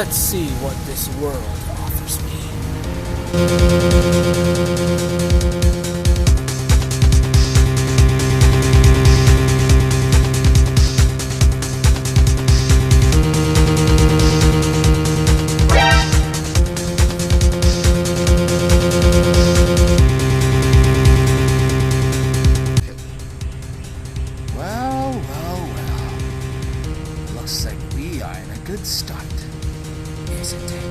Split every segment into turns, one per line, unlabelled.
Let's see what this world offers me.
Well. Looks like we are in a good start, isn't it?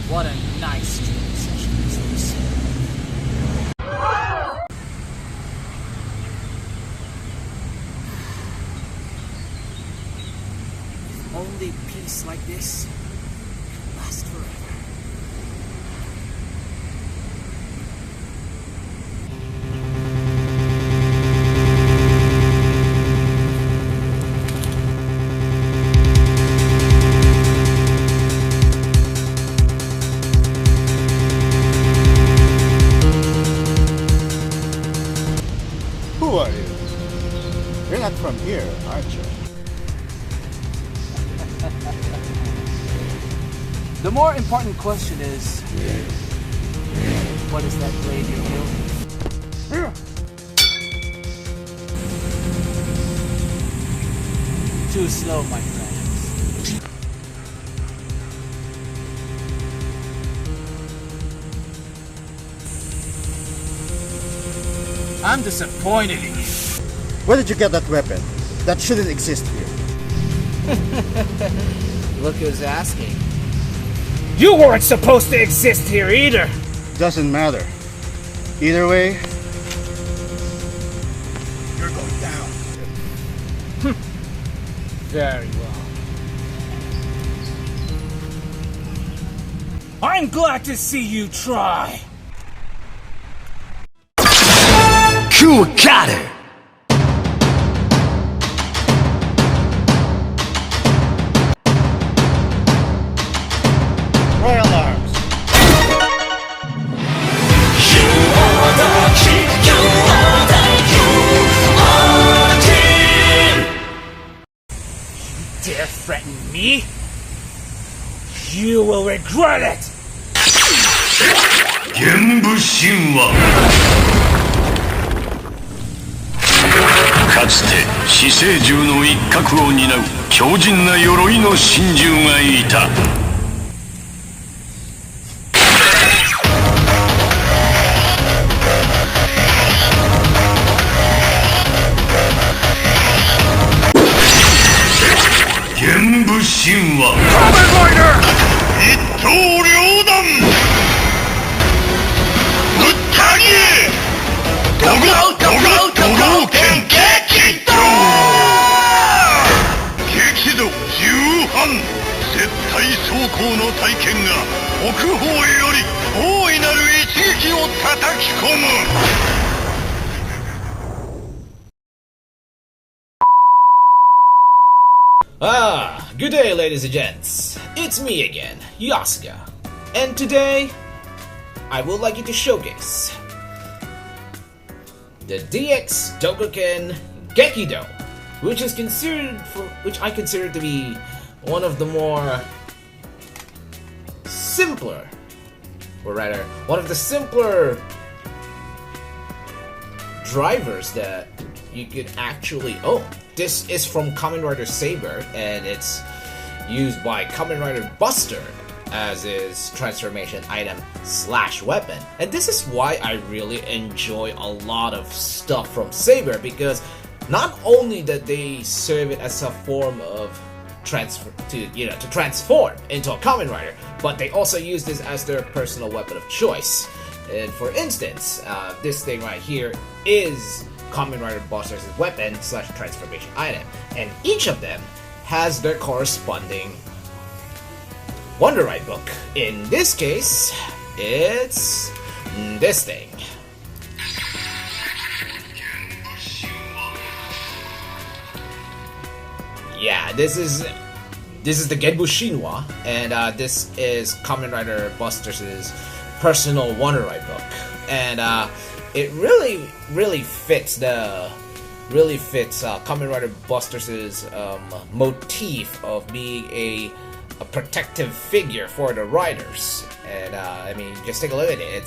What a nice training session this is. If only peace like this could last forever.
Who are you? You're not from here, aren't you?
The more important question is, what is that blade you're wielding? Too slow, my friends. I'm disappointed in you.
Where did you get that weapon? That shouldn't exist here.
Look who's asking. You weren't supposed to exist here either!
Doesn't matter. Either way, you're going down.
Very well. I'm glad to see you try!
Cool, got it!
Royal Arms.
You are the king, you are the, you are king!
Dare threaten me? You will regret it!
玄武神話かつて死生獣の一角を担う強靭な鎧の神獣がいた。玄武神話一刀両断ぶった切れドゴ剣激怒激怒重犯絶対が北方より大いなる一撃を叩き込む。
Good day, ladies and gents. It's me again, Yasuga. And today, I would like you to showcase the DX Dogouken Gekido, which I consider to be one of the more simpler, or rather, one of the simpler drivers that you could actually own. This is from Kamen Rider Saber, and it's used by Kamen Rider Buster as his transformation item / weapon. And this is why I really enjoy a lot of stuff from Saber, because not only that they serve it as a form of to transform into a Kamen Rider, but they also use this as their personal weapon of choice. And for instance, this thing right here is Kamen Rider Buster's weapon / transformation item, and each of them has their corresponding Wonder Ride book. In this case, it's this thing. Yeah, this is the Genbu Shinwa, and this is Kamen Rider Buster's personal Wonder Ride book, and it really fits Kamen Rider Buster's motif of being a protective figure for the riders. And I mean, just take a look at it.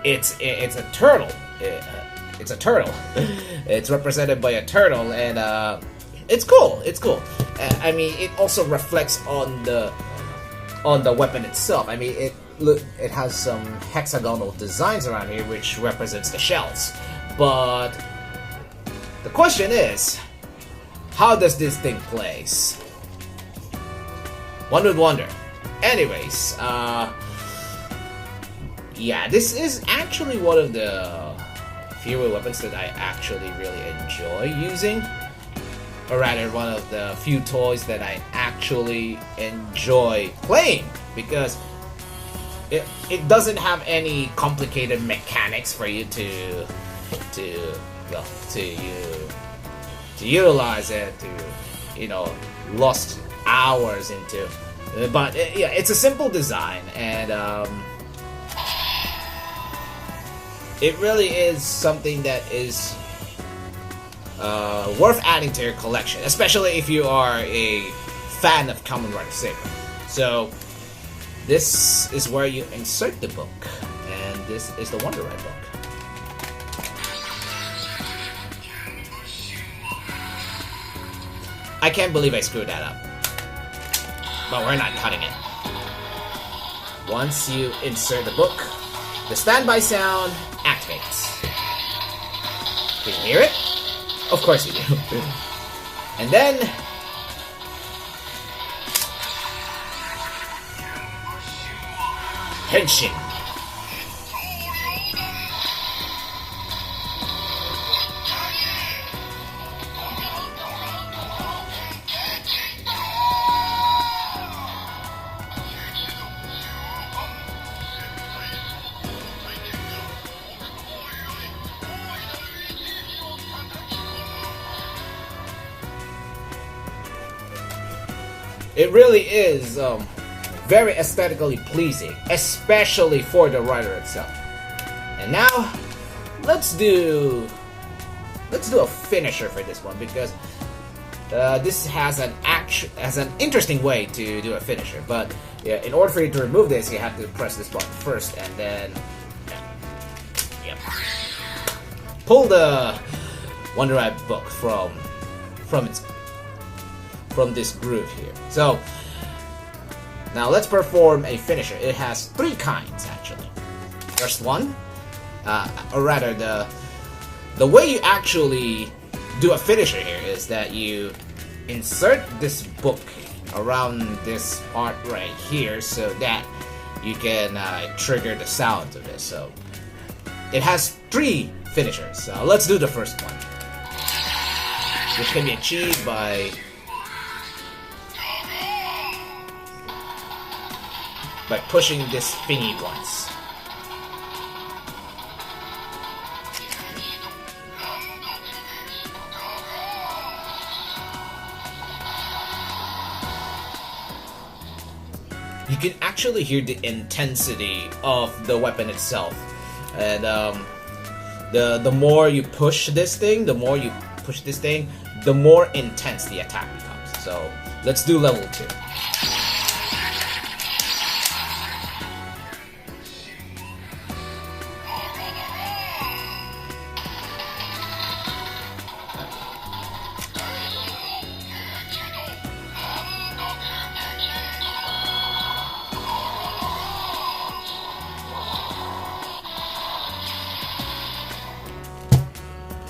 It's a turtle. It's a turtle. It's represented by a turtle, and it's cool. It's cool. I mean, it also reflects on the weapon itself. I mean, it has some hexagonal designs around here, which represents the shells. But the question is, how does this thing plays? One would wonder. Anyways, yeah, this is actually one of the fewer weapons that I actually really enjoy using. Or rather, one of the few toys that I actually enjoy playing, because it doesn't have any complicated mechanics for you to utilize it, to lost hours into. But yeah, it's a simple design, and it really is something that is worth adding to your collection, especially if you are a fan of Kamen Rider Saber. So this is where you insert the book, and this is the Wonder Ride book. I can't believe I screwed that up, but we're not cutting it. Once you insert the book, the standby sound activates. Can you hear it? Of course you do. And then Henshin. It really is very aesthetically pleasing, especially for the rider itself. And now, let's do a finisher for this one, because this has an interesting way to do a finisher. But yeah, in order for you to remove this, you have to press this button first, and then pull the Wonder Ride book from this groove here. So now let's perform a finisher. It has 3 kinds actually. First one, or rather the way you actually do a finisher here is that you insert this book around this part right here so that you can trigger the sound of this. So it has 3 finishers. So let's do the first one, which can be achieved by by pushing this thingy once. You can actually hear the intensity of the weapon itself, and the more you push this thing, the more intense the attack becomes. So let's do level 2.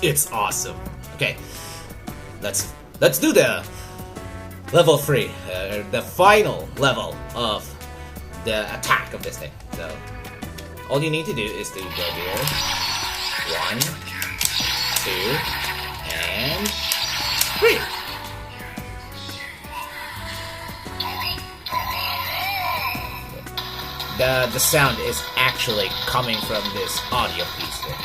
It's awesome. Okay, let's do the level 3, the final level of the attack of this thing. So all you need to do is to go here, 1, 2, and 3. The sound is actually coming from this audio piece there.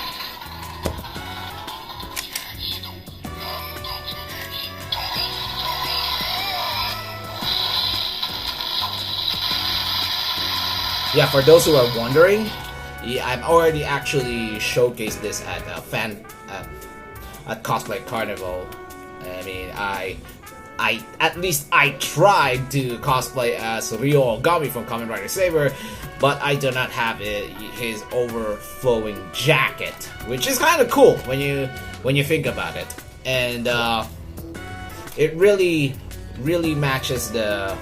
Yeah, for those who are wondering, I've already actually showcased this at at Cosplay Carnival. I mean, I at least I tried to cosplay as Ryo Ogami from Kamen Rider Saber, but I do not have his overflowing jacket, which is kind of cool when you think about it, and it really matches the.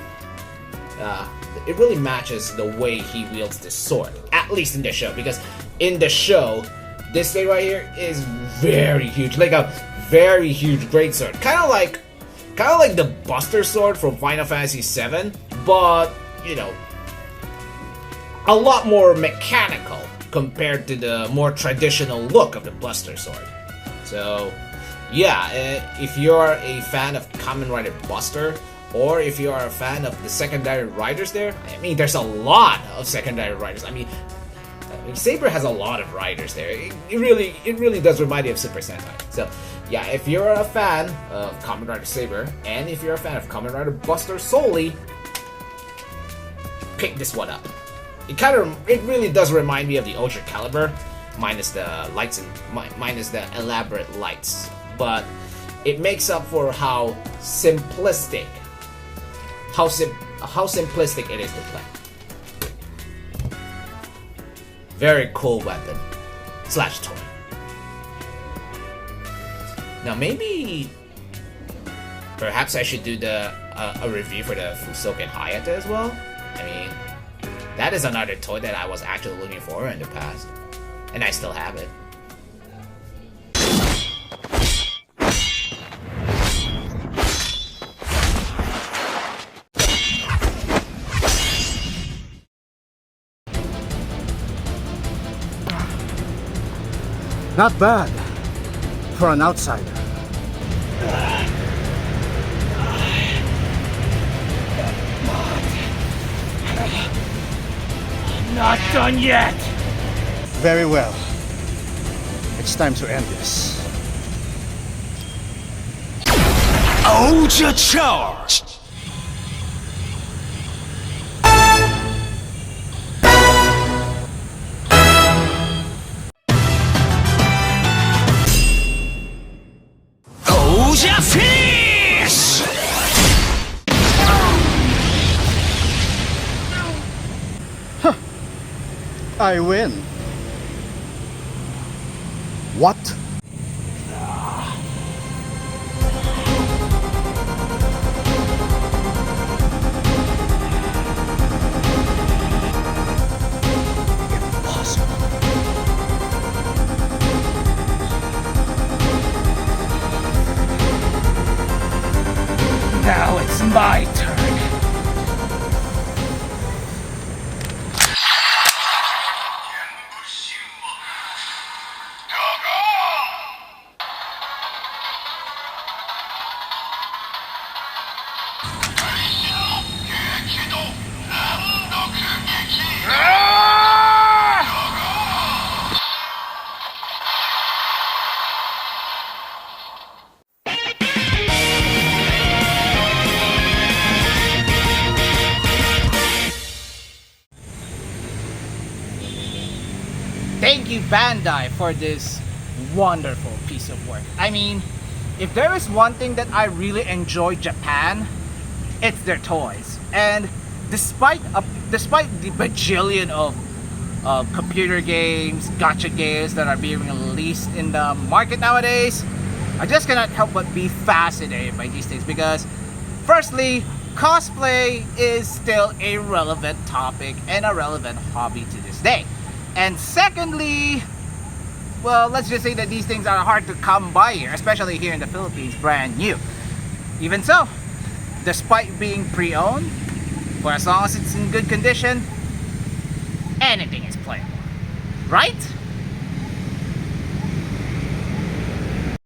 It really matches the way he wields this sword, at least in the show, because in the show, this thing right here is very huge, like a very huge greatsword, kind of like the Buster Sword from Final Fantasy VII, but you know, a lot more mechanical compared to the more traditional look of the Buster Sword. So, yeah, if you're a fan of Kamen Rider Buster, or if you are a fan of the secondary riders there, I mean, there's a lot of secondary riders. I mean, Saber has a lot of riders there. It really does remind you of Super Sentai. So, yeah, if you're a fan of Kamen Rider Saber, and if you're a fan of Kamen Rider Buster solely, pick this one up. It really does remind me of the Ultra Caliber, minus the lights and minus the elaborate lights. But it makes up for how simplistic it is to play. Very cool weapon / toy. Now perhaps I should do a review for the Fusoken Hayate as well. I mean, that is another toy that I was actually looking for in the past, and I still have it.
Not bad for an outsider.
Not done yet!
Very well. It's time to end this.
Ouija charge! Ouija finish!
I win. What? Impossible.
Now it's my turn. thank you Bandai for this wonderful piece of work. I mean, if there is one thing that I really enjoy Japan, it's their toys. And despite the bajillion of computer games, gacha games that are being released in the market nowadays, I just cannot help but be fascinated by these things because, firstly, cosplay is still a relevant topic and a relevant hobby to this day. And secondly, well, let's just say that these things are hard to come by here, especially here in the Philippines, brand new. Even so, despite being pre-owned, for as long as it's in good condition, anything is playable, right?